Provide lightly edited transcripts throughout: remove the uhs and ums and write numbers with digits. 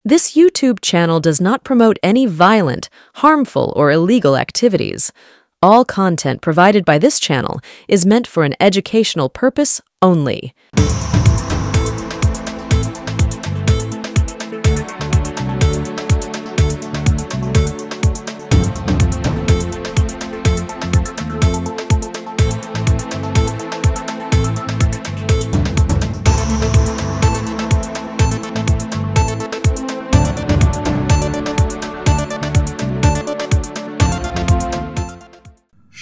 This YouTube channel does not promote any violent, harmful, or illegal activities. All content provided by this channel is meant for an educational purpose only.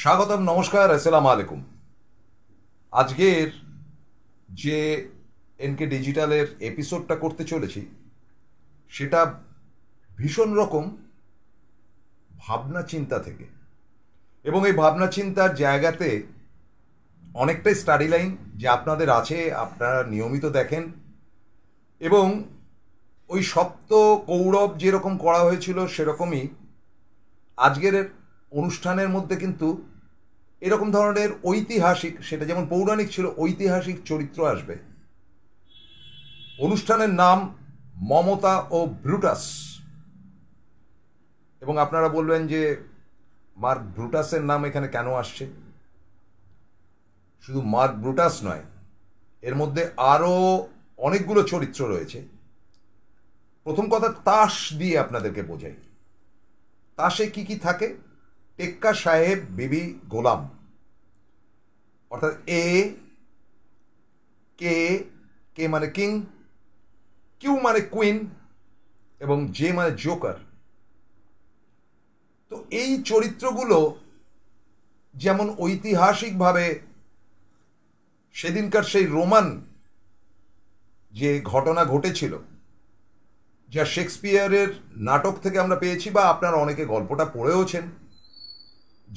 স্বাগতম, নমস্কার, আসসালামু আলাইকুম। আজকের যে NK ডিজিটালের এপিসোডটা করতে চলেছি সেটা ভীষণ রকম ভাবনা চিন্তা থেকে, এবং এই ভাবনা চিন্তার জায়গাতে অনেকটাই স্টাডি লাইন যে আপনাদের আছে, আপনারা নিয়মিত দেখেন, এবং ওই সপ্ত কৌরব যেরকম করা হয়েছিল সেরকমই আজকের অনুষ্ঠানের মধ্যে কিন্তু এরকম ধরনের ঐতিহাসিক, সেটা যেমন পৌরাণিক ছিল, ঐতিহাসিক চরিত্র আসবে। অনুষ্ঠানের নাম মমতা ও ব্রুটাস। এবং আপনারা বলবেন যে মার্ক ব্রুটাসের নাম এখানে কেন আসছে? শুধু মার্ক ব্রুটাস নয়, এর মধ্যে আরও অনেকগুলো চরিত্র রয়েছে। প্রথম কথা, তাস দিয়ে আপনাদেরকে বোঝাই। তাসে কি কি থাকে? টেক্কা সাহেব, বিবি গোলাম, অর্থাৎ এ কে, কে মানে কিং, কিউ মানে কুইন, এবং জে মানে জোকার। তো এই চরিত্রগুলো যেমন ঐতিহাসিকভাবে সেদিনকার সেই রোমান যে ঘটনা ঘটেছিল, যা শেক্সপিয়ারের নাটক থেকে আমরা পেয়েছি, বা আপনারা অনেকে গল্পটা পড়েওছেন,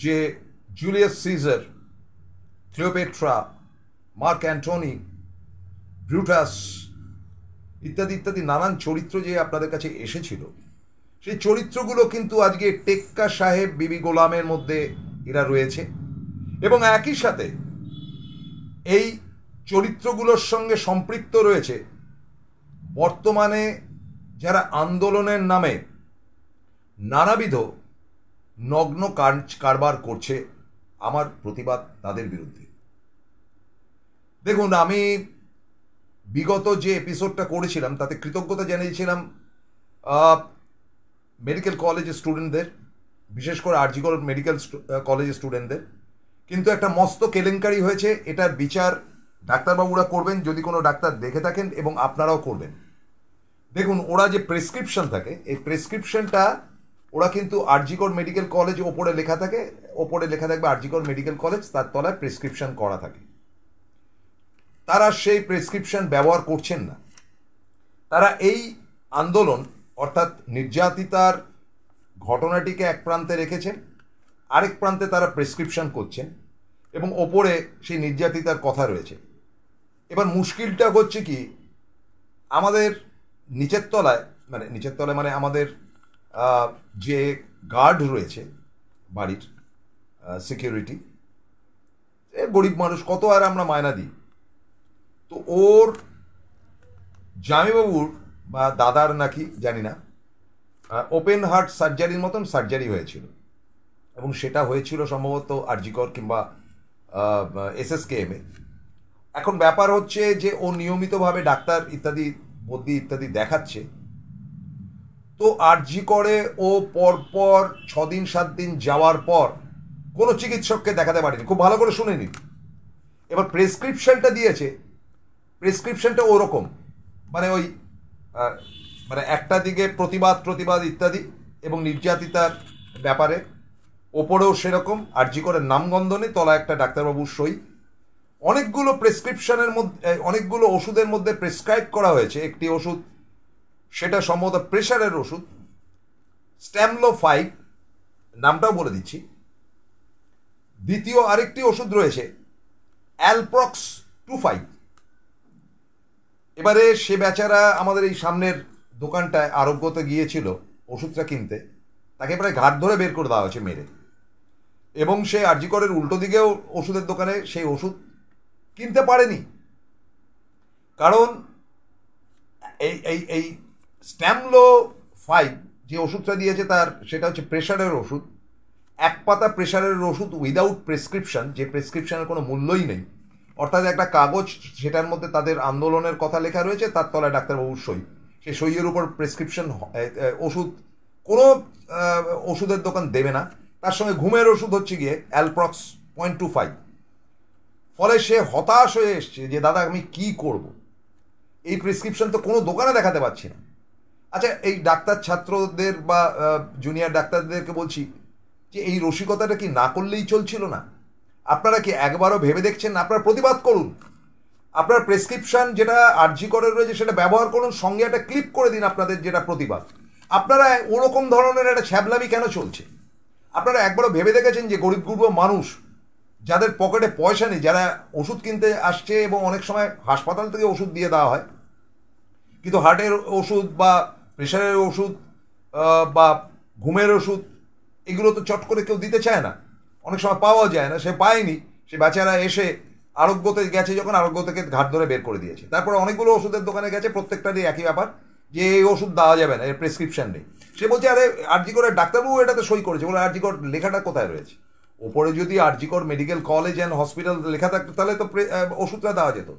যে Julius Caesar, Cleopatra, Mark Antony, Brutus ইত্যাদি ইত্যাদি নানান চরিত্র যে আপনাদের কাছে এসেছিল, সেই চরিত্রগুলো কিন্তু আজকে টেক্কা সাহেব, বিবি গোলামের মধ্যে এরা রয়েছে। এবং একই সাথে এই চরিত্রগুলোর সঙ্গে সম্পৃক্ত রয়েছে বর্তমানে যারা আন্দোলনের নামে নানাবিধ নগ্ন কারবার করছে। আমার প্রতিবাদ তাদের বিরুদ্ধে। দেখুন, আমি বিগত যে এপিসোডটা করেছিলাম তাতে কৃতজ্ঞতা জানিয়েছিলাম মেডিকেল কলেজের স্টুডেন্টদের, বিশেষ করে আরজিকর মেডিকেল কলেজের স্টুডেন্টদের। কিন্তু একটা মস্ত কেলেঙ্কারি হয়েছে, এটার বিচার ডাক্তারবাবুরা করবেন, যদি কোনো ডাক্তার দেখে থাকেন, এবং আপনারাও করবেন। দেখুন, ওরা যে প্রেসক্রিপশন থাকে, এই প্রেসক্রিপশনটা ওরা কিন্তু আরজিকর মেডিকেল কলেজ ওপরে লেখা থাকে, ওপরে লেখা থাকবে আরজিকর মেডিকেল কলেজ, তার তলায় প্রেসক্রিপশন করা থাকে। তারা সেই প্রেসক্রিপশন ব্যবহার করছেন না। তারা এই আন্দোলন অর্থাৎ নির্যাতিতার ঘটনাটিকে এক প্রান্তে রেখেছেন, আরেক প্রান্তে তারা প্রেসক্রিপশন করছেন, এবং ওপরে সেই নির্যাতিতার কথা রয়েছে। এবার মুশকিলটা হচ্ছে কি, আমাদের নিচের তলায় মানে আমাদের যে গার্ড রয়েছে বাড়ির সিকিউরিটি, গরিব মানুষ, কত আর আমরা মায়না দিই। তো ওর জামাইবাবুর বা দাদার নাকি জানি না, ওপেন হার্ট সার্জারির মতন সার্জারি হয়েছিল, এবং সেটা হয়েছিল সম্ভবত আরজিকর কিংবা এসএসকেএমে। এখন ব্যাপার হচ্ছে যে ও নিয়মিতভাবে ডাক্তার ইত্যাদি বদ্যি ইত্যাদি দেখাচ্ছে। তো আরজিকরে ও পরপর 6 দিন 7 দিন যাওয়ার পর কোনো চিকিৎসককে দেখাতে পারেনি। খুব ভালো করে শুনে নিন। এবার প্রেসক্রিপশনটা দিয়েছে, প্রেসক্রিপশনটা ওরকম, মানে ওই মানে একটা দিকে প্রতিবাদ ইত্যাদি, এবং নির্যাতিতার ব্যাপারে ওপরেও সেরকম, আরজিকরের নামগন্ধ নেই, তলা একটা ডাক্তারবাবুর সই। অনেকগুলো প্রেসক্রিপশনের মধ্যে, অনেকগুলো ওষুধের মধ্যে প্রেসক্রাইব করা হয়েছে একটি ওষুধ, সেটা সম্ভবত প্রেশারের ওষুধ, স্ট্যামলো 5, নামটাও বলে দিচ্ছি। দ্বিতীয় আরেকটি ওষুধ রয়েছে অ্যালপ্রক্স 25। এবারে সে বেচারা আমাদের এই সামনের দোকানটায় আরোগ্যতে গিয়েছিল ওষুধটা কিনতে, তাকে প্রায় ঘাট ধরে বের করে দেওয়া হয়েছে মেরে, এবং সে আরজিকরের উল্টো দিকেও ওষুধের দোকানে সেই ওষুধ কিনতে পারেনি। কারণ এই স্ট্যামলো 5 যে ওষুধটা দিয়েছে তার সেটা হচ্ছে প্রেশারের ওষুধ, এক পাতা প্রেশারের ওষুধ উইদাউট প্রেসক্রিপশন, যে প্রেসক্রিপশনের কোনো মূল্যই নেই, অর্থাৎ একটা কাগজ সেটার মধ্যে তাদের আন্দোলনের কথা লেখা রয়েছে, তার তলায় ডাক্তারবাবুর সই, সেই সইয়ের উপর প্রেসক্রিপশন ওষুধ কোনো ওষুধের দোকান দেবে না। তার সঙ্গে ঘুমের ওষুধ হচ্ছে গিয়ে অ্যালপ্রক্স 0.25। ফলে সে হতাশ হয়ে এসছে যে দাদা আমি কি করব, এই প্রেসক্রিপশন তো কোনো দোকানে দেখাতে পারছি না। আচ্ছা, এই ডাক্তার ছাত্রদের বা জুনিয়র ডাক্তারদেরকে বলছি যে এই রসিকতাটা কি না করলেই চলছিল না? আপনারা কি একবারও ভেবে দেখছেন? আপনারা প্রতিবাদ করুন, আপনার প্রেসক্রিপশন যেটা আরজি করে রয়েছে সেটা ব্যবহার করুন, সঙ্গে একটা ক্লিপ করে দিন আপনাদের যেটা প্রতিবাদ। আপনারা ওরকম ধরনের একটা ছ্যাবলামি কেন চলছে? আপনারা একবারও ভেবে দেখেছেন যে গরিব গুরব মানুষ যাদের পকেটে পয়সা নেই, যারা ওষুধ কিনতে আসছে এবং অনেক সময় হাসপাতাল থেকে ওষুধ দিয়ে দেওয়া হয়, কিন্তু হার্টের ওষুধ বা প্রেশারের ওষুধ বা ঘুমের ওষুধ এগুলো তো চট করে কেউ দিতে চায় না, অনেক সময় পাওয়া যায় না, সে পায়নি, সে বেচারা এসে আরোগ্যতে গেছে, যখন আরোগ্য থেকে ঘাট ধরে বের করে দিয়েছে, তারপরে অনেকগুলো ওষুধের দোকানে গেছে, প্রত্যেকটারই একই ব্যাপার যে এই ওষুধ দেওয়া যাবে না, এর প্রেসক্রিপশন নেই। সে বলছে আরে আরজিকরের ডাক্তারবাবু এটাতে সই করেছে, বলে আরজিকর লেখাটা কোথায় রয়েছে? ওপরে যদি RG Kar medical college and hospital লেখা থাকতো তাহলে তো ওষুধটা দেওয়া যেত।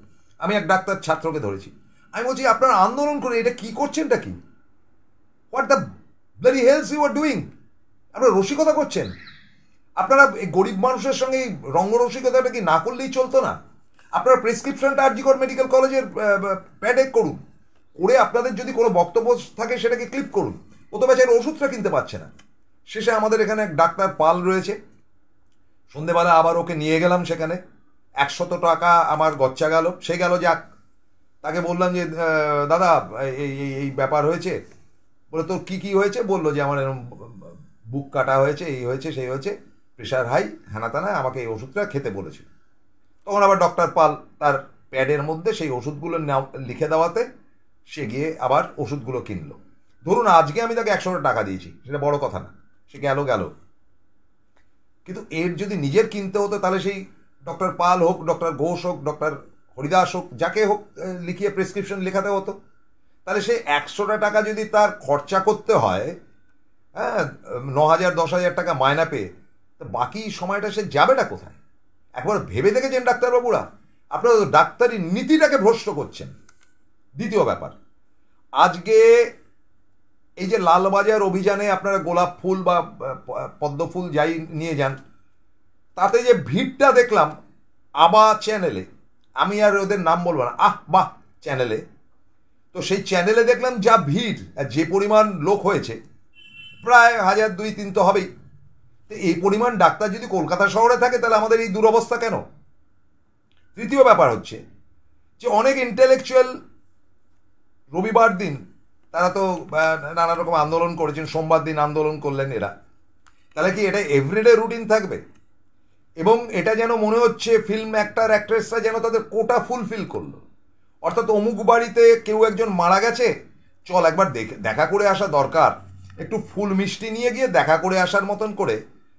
আমি এক ডাক্তার ছাত্রকে ধরেছি, আমি বলছি আপনারা আন্দোলন করে এটা কি করছেনটা কি? What the bloody hells you are doing? আপনারা রসিকতা করছেন? আপনারা এই গরিব মানুষের সঙ্গে এই রঙ্গরসিকতাটা কি না করলেই চলতো না? আপনারা প্রেসক্রিপশনটা আরজিকর মেডিকেল কলেজের প্যাডে করুন, করে আপনাদের যদি কোনো বক্তব্য থাকে সেটাকে ক্লিপ করুন। ও তো বেচার ওষুধটা কিনতে পারছে না। শেষে আমাদের এখানে এক ডাক্তার পাল রয়েছে, সন্ধেবেলা আবার ওকে নিয়ে গেলাম সেখানে, 100 টাকা আমার গচ্চা গেল, সে গেল যাক। তাকে বললাম যে দাদা এই এই ব্যাপার হয়েছে, বলে তোর কী কী হয়েছে? বললো যে আমার এরকম বুক কাটা হয়েছে, এই হয়েছে সেই হয়েছে, প্রেশার হাই, হ্যানা তানা, আমাকে এই ওষুধটা খেতে বলেছিল। তখন আবার ডক্টর পাল তার প্যাডের মধ্যে সেই ওষুধগুলো লিখে দেওয়াতে সে গিয়ে আবার ওষুধগুলো কিনলো। ধরুন আজকে আমি তাকে 100 টাকা দিয়েছি, সেটা বড় কথা না, সে গেল, কিন্তু এর যদি নিজের কিনতে হতো তাহলে সেই ডক্টর পাল হোক, ডক্টর ঘোষ হোক, ডক্টর হরিদাস হোক, যাকে হোক লিখিয়ে প্রেসক্রিপশন লেখাতে হতো। তাহলে সে 100 টাকা যদি তার খরচা করতে হয়, হ্যাঁ, 9,000 10,000 টাকা মায়না পেয়ে, তো বাকি সময়টা সে যাবেটা কোথায়? একবার ভেবে দেখেছেন ডাক্তারবাবুরা? আপনারা ডাক্তারি নীতিটাকে ভ্রষ্ট করছেন। দ্বিতীয় ব্যাপার, আজকে এই যে লালবাজার অভিযানে আপনারা গোলাপ ফুল বা পদ্ম ফুল যাই নিয়ে যান, তাতে যে ভিড়টা দেখলাম আবা চ্যানেলে, আমি আর ওদের নাম বলবো না, বাহ চ্যানেলে, তো সেই চ্যানেলে দেখলাম যা ভিড়, যে পরিমাণ লোক হয়েছে, প্রায় 1,000 2,000 তো হবেই। তো এই পরিমাণ ডাক্তার যদি কলকাতা শহরে থাকে তাহলে আমাদের এই দুরবস্থা কেন? তৃতীয় ব্যাপার হচ্ছে যে অনেক ইন্টেলেকচুয়াল রবিবার দিন তারা তো নানা রকম আন্দোলন করেছেন, সোমবার দিন আন্দোলন করলেন এরা, তাহলে কি এটা এভরিডে রুটিন থাকবে? এবং এটা যেন মনে হচ্ছে ফিল্ম অ্যাক্টর অ্যাক্ট্রেসরা যেন তাদের কোটা ফুলফিল করলো, অর্থাৎ অমুক বাড়িতে কেউ একজন মারা গেছে, চল একবার দেখা করে আসা দরকার, একটু ফুল মিষ্টি নিয়ে গিয়ে দেখা করে আসার মতন করে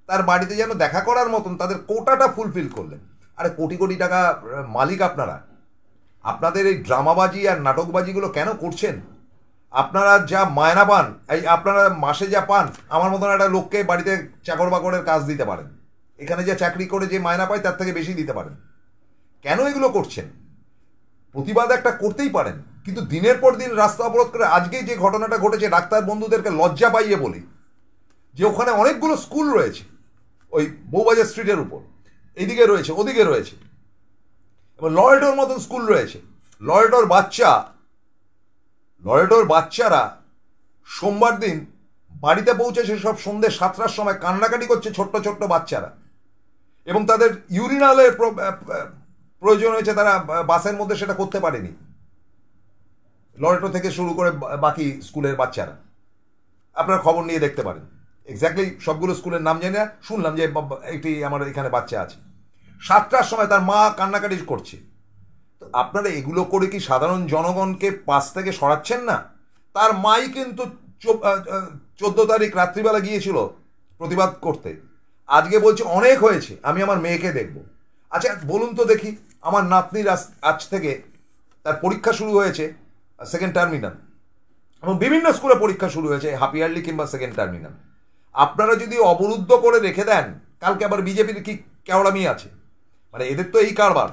তার বাড়িতে যেন দেখা করার মতন তাদের কোটাটা ফুলফিল করলেন। আরে কোটি কোটি টাকা মালিক আপনারা, আপনাদের এই ড্রামাবাজি আর নাটকবাজিগুলো কেন করছেন? আপনারা যা মায়না পান, এই আপনারা মাসে যা পান, আমার মতন একটা লোককে বাড়িতে চাকর বাকরের কাজ দিতে পারেন, এখানে যা চাকরি করে যে মায়না পায় তার থেকে বেশি দিতে পারেন। কেন এগুলো করছেন? প্রতিবাদ একটা করতেই পারেন, কিন্তু দিনের পর দিন রাস্তা অবরোধ করে, আজকে যে ঘটনাটা ঘটেছে ডাক্তার বন্ধুদেরকে লজ্জা পাইয়ে বলি, যে ওখানে অনেকগুলো স্কুল রয়েছে ওই বউবাজার স্ট্রিটের উপর, এইদিকে রয়েছে ওদিকে রয়েছে, এবং লরেটোর মতন স্কুল রয়েছে। লরেটোর বাচ্চারা সোমবার দিন বাড়িতে পৌঁছেছে সব সন্ধ্যে 7টার সময়, কান্নাকাটি করছে ছোট্ট ছোট্ট বাচ্চারা, এবং তাদের ইউরিনালের প্রয়োজন হয়েছে, তারা বাসের মধ্যে সেটা করতে পারেনি। লরেটো থেকে শুরু করে বাকি স্কুলের বাচ্চারা, আপনারা খবর নিয়ে দেখতে পারেন, এক্স্যাক্টলি সবগুলো স্কুলের নাম জানি না, শুনলাম যে একটি আমার এখানে বাচ্চা আছে, 7টার সময় তার মা কান্নাকাটি করছে। তো আপনারা এগুলো করে কি সাধারণ জনগণকে পাশ থেকে সরাচ্ছেন না? তার মাই কিন্তু 14 তারিখ রাত্রিবেলা গিয়েছিল প্রতিবাদ করতে, আজকে বলছে অনেক হয়েছে, আমি আমার মেয়েকে দেখব। আচ্ছা বলুন তো দেখি, আমার নাতনির আজ থেকে তার পরীক্ষা শুরু হয়েছে, সেকেন্ড টার্মিনাল, এবং বিভিন্ন স্কুলে পরীক্ষা শুরু হয়েছে, হাফ ইয়ারলি কিংবা সেকেন্ড টার্মিনাল। আপনারা যদি অবরুদ্ধ করে রেখে দেন, কালকে আবার বিজেপির কি কেওড়ামি আছে? মানে এদের তো এই কারবার।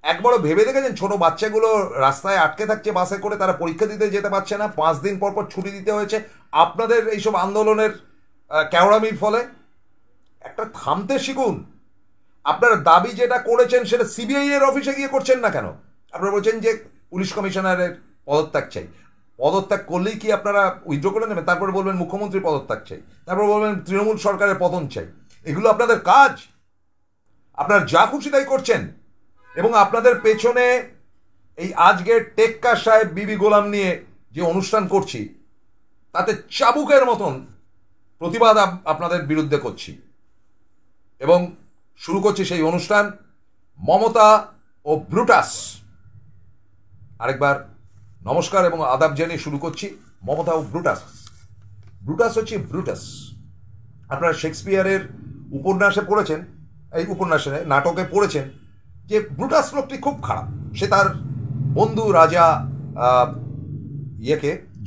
একবারও ভেবে দেখেছেন ছোট বাচ্চাগুলো রাস্তায় আটকে থাকছে বাসে করে, তারা পরীক্ষা দিতে যেতে পারছে না, 5 দিন পর পর ছুটি দিতে হয়েছে আপনাদের এইসব আন্দোলনের কেওড়ামির ফলে। একটা থামতে শিখুন। আপনারা দাবি যেটা করেছেন সেটা সিবিআই এর অফিসে গিয়ে করছেন না কেন? আপনারা বলছেন যে পুলিশ কমিশনারের পদত্যাগ চাই। পদত্যাগ করলেই কি আপনারা উইথড্র করে নেবেন? তারপরে বলবেন মুখ্যমন্ত্রী পদত্যাগ চাই, তারপর বলবেন তৃণমূল সরকারের পতন চাই। এগুলো আপনাদের কাজ? আপনারা যা খুশি তাই করছেন। এবং আপনাদের পেছনে এই আজকের টেক্কা সাহেব বিবি গোলাম নিয়ে যে অনুষ্ঠান করছি, তাতে চাবুকের মতন প্রতিবাদ আপনাদের বিরুদ্ধে করছি। এবং শুরু করছি সেই অনুষ্ঠান মমতা ও ব্রুটাস। আরেকবার নমস্কার এবং আদাব জানিয়ে শুরু করছি মমতা ও ব্রুটাস। ব্রুটাস হচ্ছে ব্রুটাস। আপনারা শেক্সপিয়ারের উপন্যাসে পড়েছেন, এই উপন্যাসে নাটকে পড়েছেন যে ব্রুটাস লোকটি খুব খারাপ। সে তার বন্ধু রাজা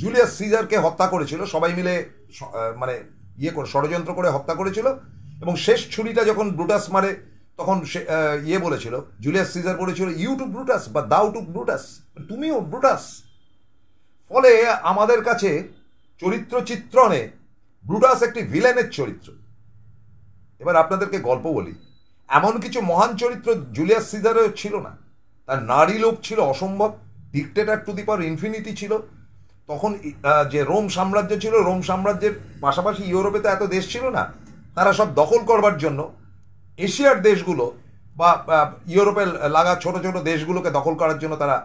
জুলিয়াস সিজারকে হত্যা করেছিল, সবাই মিলে মানে করে ষড়যন্ত্র করে হত্যা করেছিল। এবং শেষ ছুরিটা যখন ব্রুটাস মারে, তখন সে বলেছিল, জুলিয়াস সিজার বলেছিল, ইউ টু ব্রুটাস বা দাউ টু ব্রুটাস, তুমিও ব্রুটাস। ফলে আমাদের কাছে চরিত্র চিত্রণে ব্রুটাস একটি ভিলেনের চরিত্র। এবার আপনাদেরকে গল্প বলি, এমন কিছু মহান চরিত্র জুলিয়াস সিজারের ছিল না। তার নারী লোভ ছিল অসম্ভব, dictator to the power infinity ছিল। তখন যে রোম সাম্রাজ্য ছিল, রোম সাম্রাজ্যের পাশাপাশি ইউরোপে তো এত দেশ ছিল না, তারা সব দখল করবার জন্য এশিয়ার দেশগুলো বা ইউরোপের লাগা ছোট ছোট দেশগুলোকে দখল করার জন্য তারা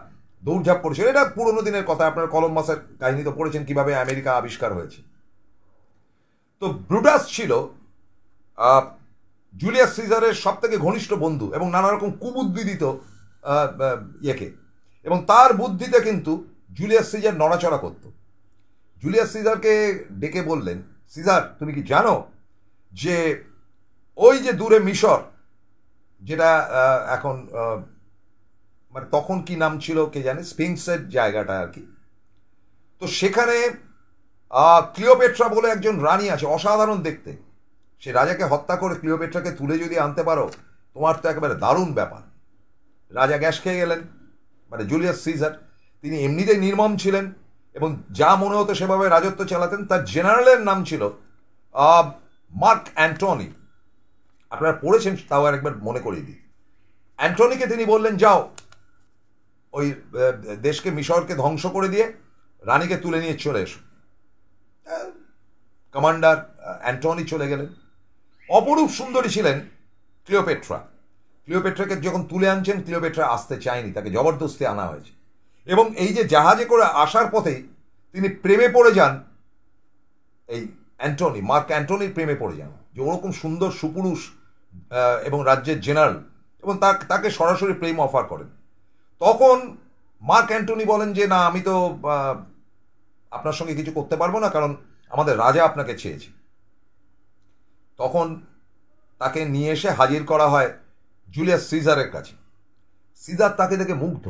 দৌড়ঝাঁপ করেছিল। এটা পুরোনো দিনের কথা, আপনারা কলম্বাসের কাহিনী তো পড়েছেন কিভাবে আমেরিকা আবিষ্কার হয়েছে। তো ব্রুটাস ছিল জুলিয়াস সিজারের সব থেকে ঘনিষ্ঠ বন্ধু এবং নানা রকম কুবুদ্ধি দিত এবং তার বুদ্ধিতে কিন্তু জুলিয়াস সিজার নড়াচড়া করত। জুলিয়াস সিজারকে ডেকে বললেন, সিজার তুমি কি জানো যে ওই যে দূরে মিশর, যেটা এখন মানে তখন কি নাম ছিল কে জানে, স্ফিংসের জায়গাটা আর কি, তো সেখানে ক্লিওপেট্রা বলে একজন রানী আছে, অসাধারণ দেখতে। সে রাজাকে হত্যা করে ক্লিওপেট্রাকে তুলে যদি আনতে পারো, তোমার তো একেবারে দারুণ ব্যাপার। রাজা গ্যাস খেয়ে গেলেন, মানে জুলিয়াস সিজার। তিনি এমনিতেই নির্মম ছিলেন এবং যা মনে হতো সেভাবে রাজত্ব চালাতেন। তার জেনারেলের নাম ছিল মার্ক অ্যান্টনি। আপনারা পড়েছেন, তাও আরেকবার মনে করিয়ে দিই। অ্যান্টনিকে তিনি বললেন, যাও ওই দেশকে মিশরকে ধ্বংস করে দিয়ে রানীকে তুলে নিয়ে চলে এসো। কমান্ডার অ্যান্টনি চলে গেলেন। অপরূপ সুন্দরী ছিলেন ক্লিওপেট্রা। ক্লিওপেট্রাকে যখন তুলে আনছেন, ক্লিওপেট্রা আসতে চায়নি, তাকে জবরদস্তি আনা হয়েছে। এবং এই যে জাহাজে করে আসার পথেই তিনি প্রেমে পড়ে যান, এই অ্যান্টনি, মার্ক অ্যান্টনির প্রেমে পড়ে যান, যে ওরকম সুন্দর সুপুরুষ এবং রাজ্যের জেনারেল, এবং তাকে সরাসরি প্রেম অফার করেন। তখন মার্ক অ্যান্টনি বলেন যে না, আমি তো আপনার সঙ্গে কিছু করতে পারবো না, কারণ আমাদের রাজা আপনাকে চেয়েছে। তখন তাকে নিয়ে এসে হাজির করা হয় জুলিয়াস সিজারের কাছে। সিজার তাকে দেখে মুগ্ধ,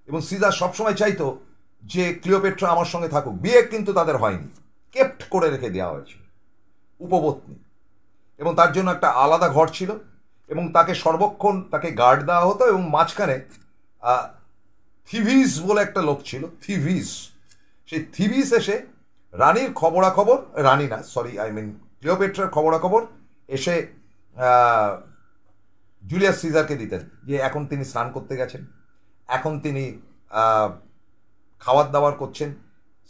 এবং সিজার সবসময় চাইতো যে ক্লিওপেট্রা আমার সঙ্গে থাকুক। বিয়ে কিন্তু তাদের হয়নি, কেপ্ট করে রেখে দেওয়া হয়েছিল, উপপত্নী। এবং তার জন্য একটা আলাদা ঘর ছিল এবং তাকে সর্বক্ষণ তাকে গার্ড দেওয়া হতো। এবং মাঝখানে থিভিস বলে একটা লোক ছিল, থিভিস। সেই থিভিস এসে রানীর খবরাখবর, রানী না সরি আই মিন ক্লিওপেট্রার খবরাখবর এসে জুলিয়াস সিজারকে দিতেন, যে এখন তিনি স্নান করতে গেছেন, এখন তিনি খাবার দাবার করছেন।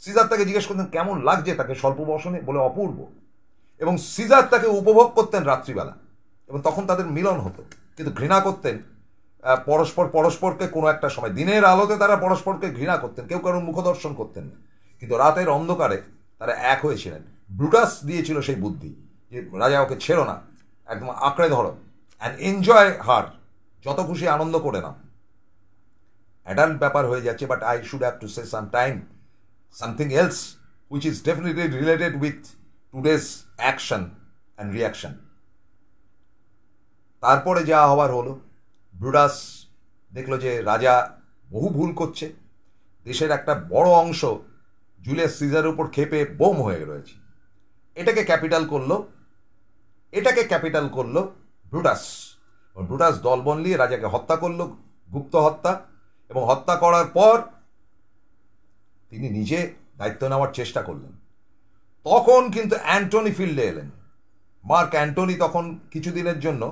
সিজার তাকে জিজ্ঞেস করতেন কেমন লাগছে তাকে স্বল্প বসনে, বলে অপূর্ব। এবং সিজার তাকে উপভোগ করতেন রাত্রিবেলা, এবং তখন তাদের মিলন হতো। কিন্তু ঘৃণা করতেন পরস্পরকে কোনো একটা সময়। দিনের আলোতে তারা পরস্পরকে ঘৃণা করতেন, কেউ কারোর মুখদর্শন করতেন না, কিন্তু রাতের অন্ধকারে তারা এক হয়েছিলেন। ব্রুটাস দিয়েছিল সেই বুদ্ধি যে রাজা ওকে ছেড়ো না, একদম আঁকড়ে ধরো, অ্যান্ড এনজয় হার, যত খুশি আনন্দ করে নাও। অ্যাডাল্ট ব্যাপার হয়ে যাচ্ছে, but I should have to say something else which is definitely related with today's action and reaction. তারপরে যা হবার হলো, ব্রুটাস দেখলো যে রাজা বহু ভুল করছে, দেশের একটা বড় অংশ জুলিয়াস সিজারের উপর ক্ষেপে বোম হয়ে রয়েছে। এটাকে ক্যাপিটাল করলো ব্রুটাস। ব্রুটাস দল বদলিয়ে রাজাকে হত্যা করলো, গুপ্ত হত্যা, এবং হত্যা করার পর তিনি নিজে দায়িত্ব নেওয়ার চেষ্টা করলেন। তখন কিন্তু অ্যান্টনি ফিল্ডে এলেন। মার্ক অ্যান্টনি তখন কিছুদিনের জন্য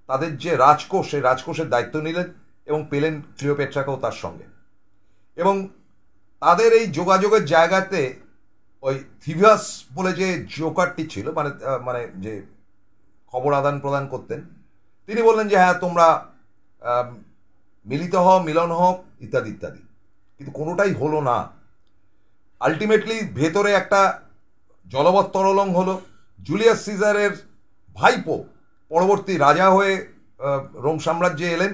তাদের যে রাজকোষ, সেই রাজকোষের দায়িত্ব নিলেন এবং পেলেন ক্লিওপেট্রাকেও তার সঙ্গে। এবং তাদের এই যোগাযোগের জায়গাতে ওই থিভিয়াস বলে যে জোকারটি ছিল, মানে যে খবর আদান প্রদান করতেন, তিনি বললেন যে হ্যাঁ তোমরা মিলিত হও, মিলন হোক, ইত্যাদি ইত্যাদি। কিন্তু কোনোটাই হলো না। আলটিমেটলি ভেতরে একটা জলবৎতরলং হলো। জুলিয়াস সিজারের ভাইপো পরবর্তী রাজা হয়ে রোম সাম্রাজ্যে এলেন।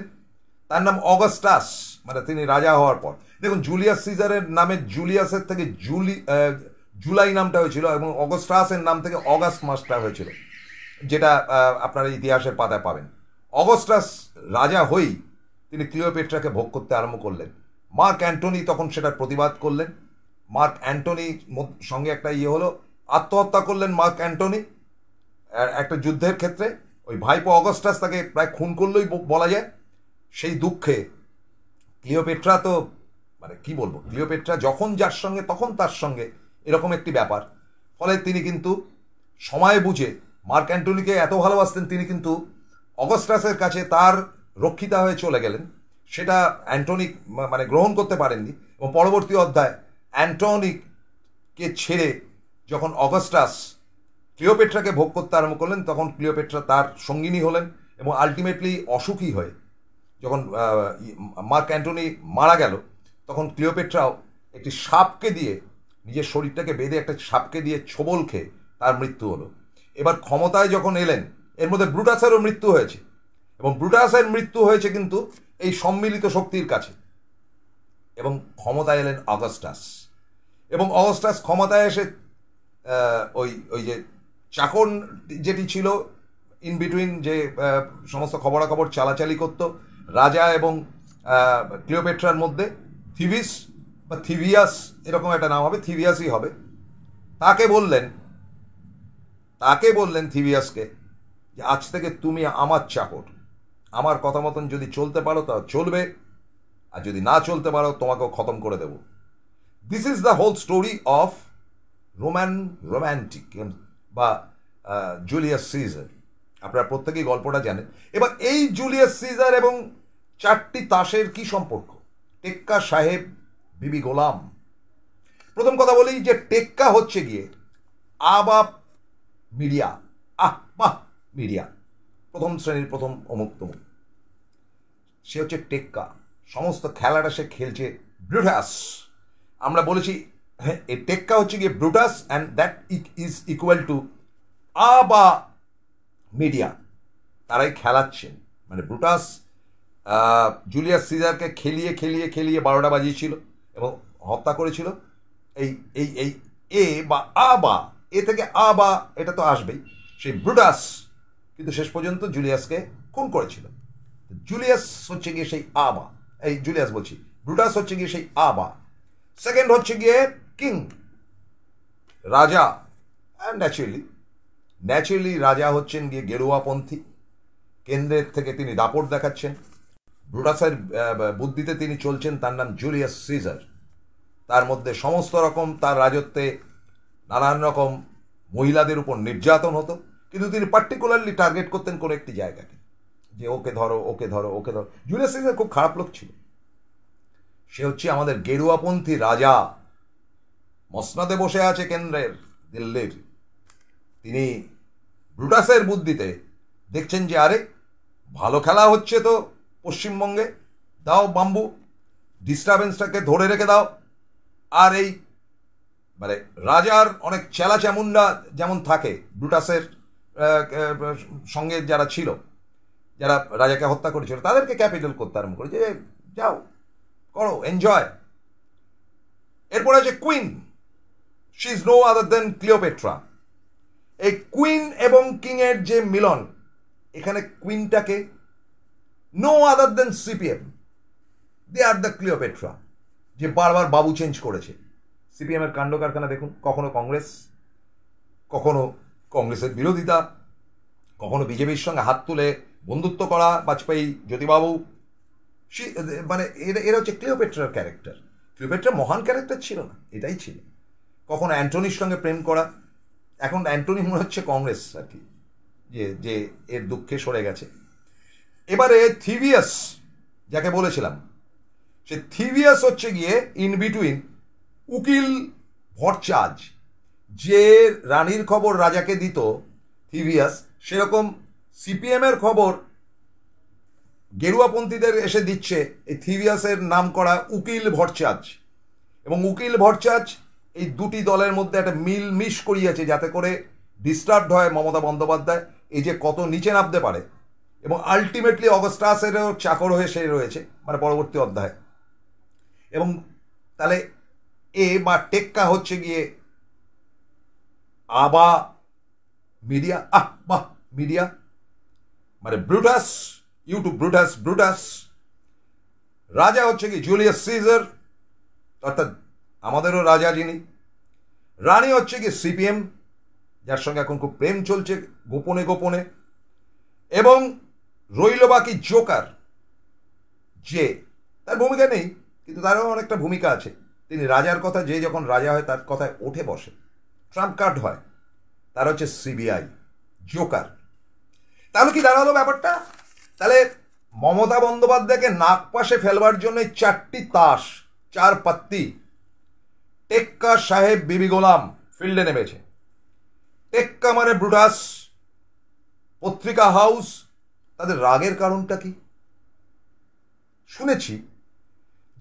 তার নাম অগাস্টাস, মানে তিনি রাজা হওয়ার পর, দেখুন জুলিয়াস সিজারের নামে জুলিয়াসের থেকে জুলাই নামটা হয়েছিল এবং অগাস্টাসের নাম থেকে অগাস্ট মাসটা হয়েছিল, যেটা আপনারা ইতিহাসের পাতায় পাবেন। অগাস্টাস রাজা হয়েই তিনি ক্লিওপেট্রাকে ভোগ করতে আরম্ভ করলেন। মার্ক অ্যান্টনি তখন সেটার প্রতিবাদ করলেন। মার্ক অ্যান্টনির সঙ্গে একটা হলো, আত্মহত্যা করলেন মার্ক অ্যান্টনি একটা যুদ্ধের ক্ষেত্রে। ওই ভাইপো অগাস্টাস তাকে প্রায় খুন করলেই বলা যায়। সেই দুঃখে ক্লিওপেট্রা তো মানে কি বলবো, ক্লিওপেট্রা যখন যার সঙ্গে তখন তার সঙ্গে, এরকম একটি ব্যাপার। ফলে তিনি কিন্তু সময় বুঝে মার্ক অ্যান্টনিকে এত ভালোবাসতেন, তিনি কিন্তু অগাস্টাসের কাছে তার রক্ষিতা হয়ে চলে গেলেন। সেটা অ্যান্টনি মানে গ্রহণ করতে পারেননি। এবং পরবর্তী অধ্যায় অ্যান্টনিকে ছেড়ে যখন অগাস্টাস ক্লিওপেট্রাকে ভোগ করতে আরম্ভ করলেন, তখন ক্লিওপেট্রা তার সঙ্গিনী হলেন এবং আলটিমেটলি অসুখী হয়ে যখন মার্ক অ্যান্টনি মারা গেল, তখন ক্লিওপেট্রাও একটি সাপকে দিয়ে, নিজের শরীরটাকে বেঁধে একটা সাপকে দিয়ে ছোবল খেয়ে তার মৃত্যু হলো। এবার ক্ষমতায় যখন এলেন, এর মধ্যে ব্রুটাসেরও মৃত্যু হয়েছে, এবং ব্রুটাসের মৃত্যু হয়েছে কিন্তু এই সম্মিলিত শক্তির কাছে। এবং ক্ষমতায় এলেন অগাস্টাস। এবং অগাস্টাস ক্ষমতায় এসে ওই যে চাকর যেটি ছিল ইন বিটুইন, যে সমস্ত খবরাখবর চালাচালি করত রাজা এবং ক্লিওপেট্রার মধ্যে, থিভিস বা থিভিয়াস এরকম একটা নাম হবে, থিভিয়াসই হবে, তাকে বললেন থিভিয়াসকে যে আজ থেকে তুমি আমার চাকর, আমার কথা মতন যদি চলতে পারো তা চলবে, আর যদি না চলতে পারো তোমাকেও খতম করে দেব। This is the whole story of romantic বা জুলিয়াস সিজার। আপনারা প্রত্যেকেই গল্পটা জানেন। এবার এই জুলিয়াস সিজার এবং চারটি তাসের কি সম্পর্ক? টেক্কা সাহেব, বিবি গোলাম। প্রথম কথা বলি যে টেক্কা হচ্ছে গিয়ে আবাব মিডিয়া, মিডিয়া, প্রথম শ্রেণীর প্রথম অমুক তমুক, সে হচ্ছে টেক্কা। সমস্ত খেলাটা সে খেলছে ব্রুটাস। আমরা বলেছি এই টেক্কা হচ্ছে গিয়ে Brutus, and that is equal to আবা মিডিয়া। তারাই খেলাচ্ছেন, মানে ব্রুটাস জুলিয়াস সিজারকে খেলিয়ে 12টা বাজিয়েছিল এবং হত্যা করেছিল। এই এ বা আবা, এ থেকে আবা, এটা তো আসবেই। সেই ব্রুটাস কিন্তু শেষ পর্যন্ত জুলিয়াসকে খুন করেছিল। জুলিয়াস হচ্ছে গিয়ে সেই আবা, এই জুলিয়াস বলছি, ব্রুটাস হচ্ছে গিয়ে সেই আবা। সেকেন্ড হচ্ছে গিয়ে কিং, রাজা। ন্যাচুরালি রাজা হচ্ছেন গিয়ে গেরুয়াপন্থী, কেন্দ্রের থেকে তিনি দাপট দেখাচ্ছেন। ব্রুটাসের বুদ্ধিতে তিনি চলছেন, তার নাম জুলিয়াস সিজার। তার মধ্যে সমস্ত রকম তার রাজত্বে নানান রকম মহিলাদের উপর নির্যাতন হতো, কিন্তু তিনি পার্টিকুলারলি টার্গেট করতেন কোনো একটি জায়গাকে, যে ওকে ধরো, ওকে ধরো, ওকে ধরো। জুলিয়াস সিজার খুব খারাপ লোক ছিল। সে হচ্ছে আমাদের গেরুয়াপন্থী রাজা, মসনদে বসে আছে কেন্দ্রের, দিল্লির। তিনি ব্রুটাসের বুদ্ধিতে দেখছেন যে আরে ভালো খেলা হচ্ছে তো পশ্চিমবঙ্গে, দাও বাম্বু, ডিস্টারবেন্সটাকে ধরে রেখে দাও। আর এই মানে রাজার অনেক চেলা চামুন্ডা যেমন থাকে ব্রুটাসের সঙ্গে যারা ছিল, যারা রাজাকে হত্যা করেছিল, তাদেরকে ক্যাপিটাল করতে আরম্ভ করে, যে যাও করো, এনজয়। এরপরে আছে queen, she is no other than Cleopatra. এই কুইন এবং কিং এর যে মিলন, এখানে কুইনটাকে no other than CPM, they are the Cleopatra, যে বারবার বাবু চেঞ্জ করেছে। সিপিএমের কাণ্ড কারখানা দেখুন, কখনো কংগ্রেস, কখনো কংগ্রেসের বিরোধিতা, কখনো বিজেপির সঙ্গে হাত তুলে বন্ধুত্ব করা, বাজপেয়ী, জ্যোতিবাবু, মানে এরা হচ্ছে ক্লিওপেট্রার ক্যারেক্টার। ক্লিওপেট্রা মহান ক্যারেক্টার ছিল না, এটাই ছিল। কখনো অ্যান্টনির সঙ্গে প্রেম করা, এখন অ্যান্টনি মনে হচ্ছে কংগ্রেস আর কি, যে এর দুঃখে সরে গেছে। এবারে থিভিয়াস যাকে বলেছিলাম, সে থিভিয়াস হচ্ছে গিয়ে ইন বিটুইন উকিল ভট্টাচার্য, যে রানীর খবর রাজাকে দিত থিভিয়াস, সেরকম সিপিএমের খবর গেরুয়াপন্থীদের এসে দিচ্ছে এই থিভিয়াসের নাম করা উকিল ভট্টাচার্য। এবং উকিল ভট্টাচার্য এই দুটি দলের মধ্যে একটা মিশ করিয়েছে, যাতে করে ডিস্টার্বড হয় মমতা বন্দ্যোপাধ্যায়, এই যে কত নিচে নামতে পারে। এবং আলটিমেটলি অগস্টাসেরও চাকর হয়ে সে রয়েছে, মানে পরবর্তী অধ্যায়। এবং তাহলে এ বা টেক্কা হচ্ছে গিয়ে আবা মিডিয়া, বাহ মিডিয়া, মানে ব্রুটাস, ইউটিউব ব্রুটাস। রাজা হচ্ছে কি জুলিয়াস সিজার, অর্থাৎ আমাদেরও রাজা যিনি। রানী হচ্ছে কি সিপিএম, যার সঙ্গে এখন খুব প্রেম চলছে গোপনে গোপনে। এবং রইল বাকি জোকার, যে তার ভূমিকা নেই, কিন্তু তারও অনেকটা ভূমিকা আছে। তিনি রাজার কথা, যে যখন রাজা হয় তার কথায় ওঠে বসে, ট্রাম্প কার্ড হয়, তার হচ্ছে সিবিআই জোকার। তাহলে কি দাঁড়ালো ব্যাপারটা? তাহলে মমতা বন্দ্যোপাধ্যায়কে নাক পাশে ফেলবার জন্য 4টি তাস, 4 পাত্তি, টেক্কা সাহেব বিবি গোলাম ফিল্ডে নেমেছে। টেক্কা মানে ব্রুটাস, পত্রিকা হাউস। তাদের রাগের কারণটা কি? শুনেছি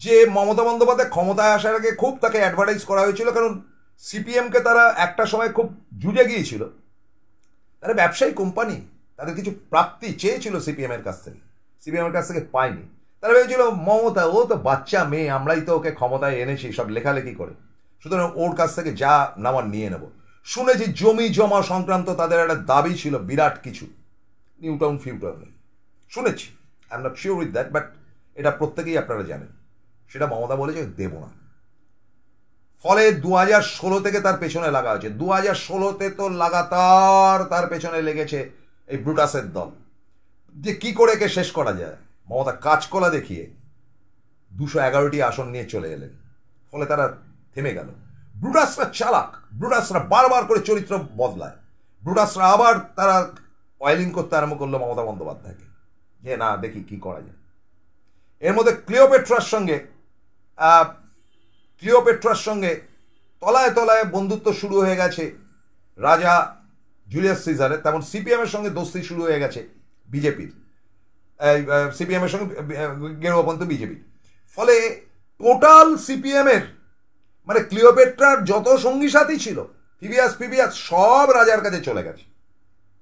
যে মমতা বন্দ্যোপাধ্যায় ক্ষমতায় আসার আগে খুব তাকে অ্যাডভার্টাইজ করা হয়েছিল, কারণ সিপিএমকে তারা একটা সময় খুব জুজে গিয়েছিল। তারা ব্যবসায়ী কোম্পানি, তাদের কিছু প্রাপ্তি চেয়েছিল সিপিএমের কাছ থেকে, সিপিএমের কাছ থেকে পায়নি। তারা ভেবেছিল মমতা ও তো বাচ্চা মেয়ে, আমরাই তো ওকে ক্ষমতায় এনেছি সব লেখালেখি করে, সুতরাং ওর কাছ থেকে যা নেওয়ার নিয়ে নেব। শুনেছি জমি জমা সংক্রান্ত তাদের একটা দাবি ছিল বিরাট কিছু, নিউ টাউন ফিউটাউনে শুনেছি। I am not sure with that, but এটা প্রত্যেকেই আপনারা জানেন। সেটা মমতা বলেছে দেব না। ফলে 2016 থেকে তার পেছনে লাগা হয়েছে। 2016তে তো লাগাতার তার পেছনে লেগেছে এই ব্রুটাসের দল, যে কি করে একে শেষ করা যায়। মমতা কাজকলা দেখিয়ে 211টি আসন নিয়ে চলে এলেন, ফলে তারা থেমে গেল। ব্রুটাসরা চালাক, ব্রুটাসরা বারবার করে চরিত্র বদলায়। ব্রুটাসরা আবার তারা অয়েলিং করতে আরম্ভ করলো মমতা বন্দ্যোপাধ্যায়কে, যে না দেখি কি করা যায়। এর মধ্যে ক্লিওপেট্রার সঙ্গে তলায় তলায় বন্ধুত্ব শুরু হয়ে গেছে রাজা জুলিয়াস সিজারের, তেমন সিপিএমের সঙ্গে দোস্তি শুরু হয়ে গেছে বিজেপির, সিপিএমের সঙ্গে গেরুয়াপন্থী বিজেপির। ফলে টোটাল সিপিএমের, মানে ক্লিওপেট্রার যত সঙ্গী সাথী ছিল, ফিবিয়াস সব রাজার কাছে চলে গেছে,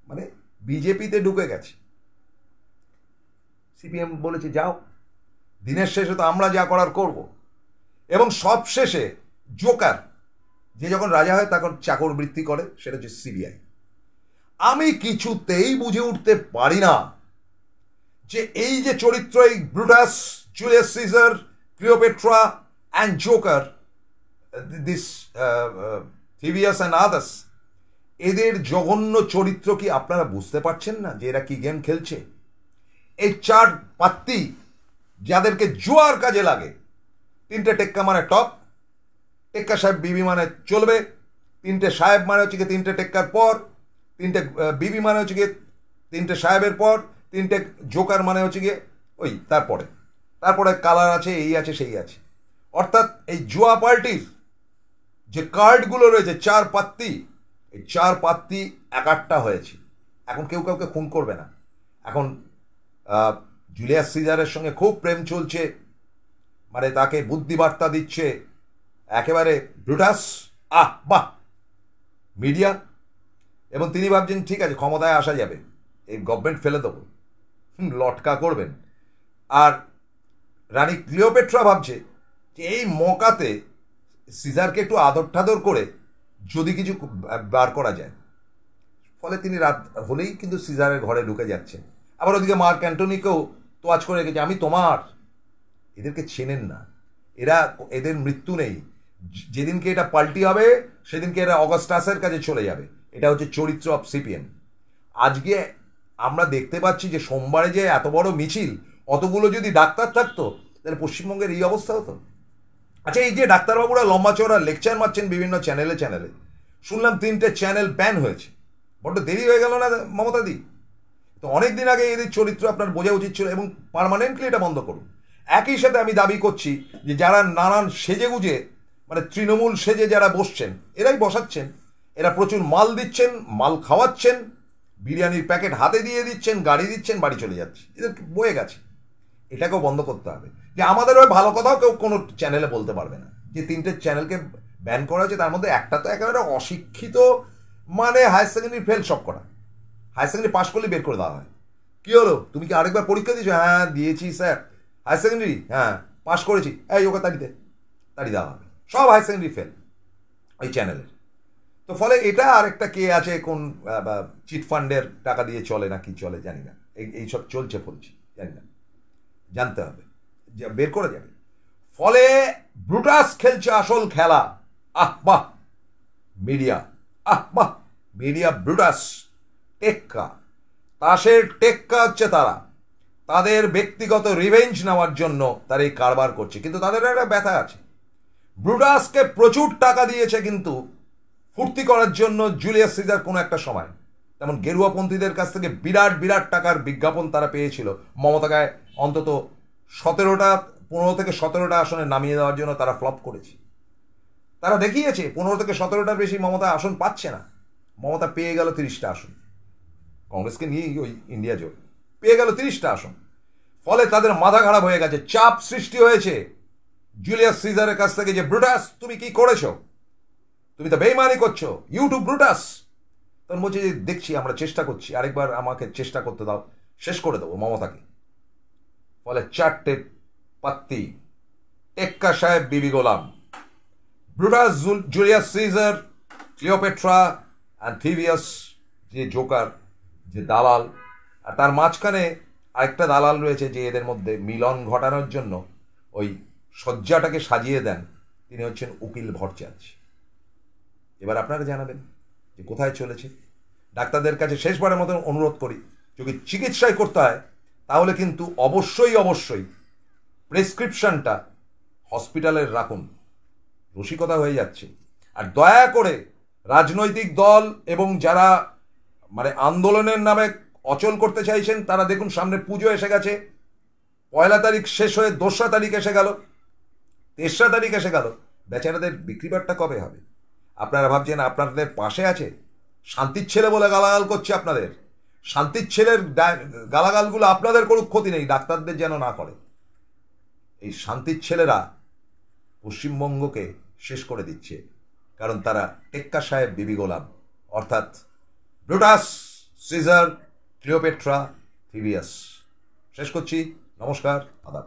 মানে বিজেপিতে ঢুকে গেছে। সিপিএম বলেছে যাও, দিনের শেষে তো আমরা যা করার করব। এবং সব শেষে জোকার, যে যখন রাজা হয় তখন চাকর বৃত্তি করে, সেটা হচ্ছে সিবিআই। আমি কিছুতেই বুঝে উঠতে পারি না যে এই যে চরিত্র, এই Brutus, Julius Caesar, Cleopatra and joker, this থিভিয়াস অ্যান্ড আদার্স, এদের জঘন্য চরিত্র কি আপনারা বুঝতে পারছেন না যে এরা কি গেম খেলছে? এই 4 পাত্তি যাদেরকে জুয়ার কাজে লাগে, 3টে টেক্কা মানে টপ, টেক্কা সাহেব বিবি মানে চলবে, 3টে সাহেব মানে হচ্ছে গিয়ে 3টে টেক্কার পর, 3টে বিবি মানে হচ্ছে গিয়ে 3টে সাহেবের পর, 3টে জোকার মানে হচ্ছে গিয়ে ওই তারপরে কালার আছে, এই আছে সেই আছে। অর্থাৎ এই জুয়া পার্টির যে কার্ডগুলো রয়েছে 4 পাত্তি, এই 4 পাত্তি একাট্টা হয়েছে। এখন কেউ কাউকে খুন করবে না। এখন জুলিয়াস সিজারের সঙ্গে খুব প্রেম চলছে, মানে তাকে বুদ্ধিবার্তা দিচ্ছে একেবারে ব্রুটাস, বাহ মিডিয়া। এবং তিনি ভাবছেন ঠিক আছে ক্ষমতায় আসা যাবে, এই গভর্নমেন্ট ফেলে দেবো, লটকা করবেন। আর রানী ক্লিওপেট্রা ভাবছে যে এই মকাতে সিজারকে একটু আদর ঠাদর করে যদি কিছু বার করা যায়। ফলে তিনি রাত হলেই কিন্তু সিজারের ঘরে ঢুকে যাচ্ছেন। আবার ওদিকে মার্ক অ্যান্টনিকেও তোয়াজ করে রেখেছে, আমি তোমার। এদেরকে চেনেন না, এদের মৃত্যু নেই। যেদিনকে এটা পাল্টি হবে সেদিনকে এরা অগাস্টাসের কাছে চলে যাবে। এটা হচ্ছে চরিত্র অফ সিপিএম। আজকে আমরা দেখতে পাচ্ছি যে সোমবারে যে এত বড় মিছিল, অতগুলো যদি ডাক্তার থাকতো তাহলে পশ্চিমবঙ্গের এই অবস্থা হতো। আচ্ছা, এই যে ডাক্তারবাবুরা লম্বা চওড়া লেকচার মারছেন বিভিন্ন চ্যানেলে, শুনলাম 3টে চ্যানেল ব্যান হয়েছে। বড্ড দেরি হয়ে গেল না মমতাদি? তো অনেক দিন আগে এদের চরিত্র আপনার বোঝা উচিত ছিল, এবং পার্মানেন্টলি এটা বন্ধ করুন। একই সাথে আমি দাবি করছি যে যারা নানান সেজেগুজে, মানে তৃণমূল সেজে যারা বসছেন, এরাই বসাচ্ছেন, এরা প্রচুর মাল দিচ্ছেন, মাল খাওয়াচ্ছেন, বিরিয়ানির প্যাকেট হাতে দিয়ে দিচ্ছেন, গাড়ি দিচ্ছেন, বাড়ি চলে যাচ্ছে, এদের বয়ে গেছে। এটাকেও বন্ধ করতে হবে। যে আমাদের ওই ভালো কথাও কেউ কোনো চ্যানেলে বলতে পারবে না। যে 3টে চ্যানেলকে ব্যান করা হয়েছে তার মধ্যে একটা তো একেবারে অশিক্ষিত, মানে হায়ার সেকেন্ডারি ফেল সব করা। হায়ার সেকেন্ডারি পাশ করলে বের করে দেওয়া হয়। কী হলো, তুমি কি আরেকবার পরীক্ষা দিয়েছো? হ্যাঁ দিয়েছি স্যার। হায়ার সেকেন্ডারি, হ্যাঁ পাশ করেছি, এই ওকে তাড়ি দেওয়া হবে। সব হায়ার সেকেন্ডারি ফেল ওই চ্যানেলের। তো ফলে এটা আরেকটা কে আছে, কোন চিটফান্ডের টাকা দিয়ে চলে না কি চলে জানি না, এইসব চলছে ফলছি জানি না, জানতে হবে, বের করে যাবে। ফলে ব্রুটাস খেলছে আসল খেলা। বাহ মিডিয়া, বাহ মিডিয়া ব্রুটাস টেক্কা, তাসের টেক্কা হচ্ছে তারা। তাদের ব্যক্তিগত রিভেঞ্জ নেওয়ার জন্য তারা এই কারবার করছে, কিন্তু তাদের একটা ব্যথা আছে। ব্রুটাসকে প্রচুর টাকা দিয়েছে কিন্তু ফুর্তি করার জন্য জুলিয়াস সিজার কোনো একটা সময়, তেমন গেরুয়াপন্থীদের কাছ থেকে বিরাট বিরাট টাকার বিজ্ঞাপন তারা পেয়েছিল মমতাকে অন্তত 15 থেকে 17টা আসনে নামিয়ে দেওয়ার জন্য। তারা ফ্লপ করেছে, তারা দেখিয়েছে 15 থেকে 17টার বেশি মমতা আসন পাচ্ছে না। মমতা পেয়ে গেল 30টা আসন, কংগ্রেসকে নিয়ে ওই ইন্ডিয়া জোট পেয়ে গেল 30টা আসন। ফলে তাদের মাথা খারাপ হয়ে গেছে, চাপ সৃষ্টি হয়েছে জুলিয়াস সিজারের কাছ থেকে যে ব্রুটাস তুমি কি করেছো, তুমি তো বেইমানি করছো, ইউটিউব ব্রুটাস। তখন বলছে যে দেখছি, আমরা চেষ্টা করছি, আরেকবার আমাকে চেষ্টা করতে দাও, শেষ করে দেবো মমতাকে। ফলে 4টে পাত্তি, টেক্কা সাহেব, বিবি গোলাম, Brutus, Julius Caesar, Cleopatra and থিভিয়াস, যে জোকার, যে দালাল, আর তার মাঝখানে আরেকটা দালাল রয়েছে যে এদের মধ্যে মিলন ঘটানোর জন্য ওই শয্যাটাকে সাজিয়ে দেন, তিনি হচ্ছেন উকিল ভট্টাচার্য। এবার আপনারা জানাবেন যে কোথায় চলেছে। ডাক্তারদের কাছে শেষবারের মতন অনুরোধ করি, যদি চিকিৎসাই করতে হয় তাহলে কিন্তু অবশ্যই প্রেসক্রিপশনটা হসপিটালের রাখুন। রসিকতা হয়ে যাচ্ছে। আর দয়া করে রাজনৈতিক দল এবং যারা মানে আন্দোলনের নামে অচল করতে চাইছেন, তারা দেখুন সামনে পুজো এসে গেছে, 1 তারিখ শেষ হয়ে 2রা তারিখ এসে গেল, 3রা তারিখ এসে গেল, বেচারাদের বিক্রিবারটা কবে হবে? আপনারা ভাবছেন আপনাদের পাশে আছে, শান্তির ছেলে বলে গালাগাল করছে আপনাদের। শান্তির ছেলের গালাগালগুলো আপনাদের কোনো ক্ষতি নেই, ডাক্তারদের যেন না করে। এই শান্তির ছেলেরা পশ্চিমবঙ্গকে শেষ করে দিচ্ছে, কারণ তারা টেক্কা সাহেব, বিবি গোলাম, অর্থাৎ ব্রুটাস, সিজার, ক্লিওপেট্রা, থিভিয়াস। শেষ করছি, নমস্কার, আদাব।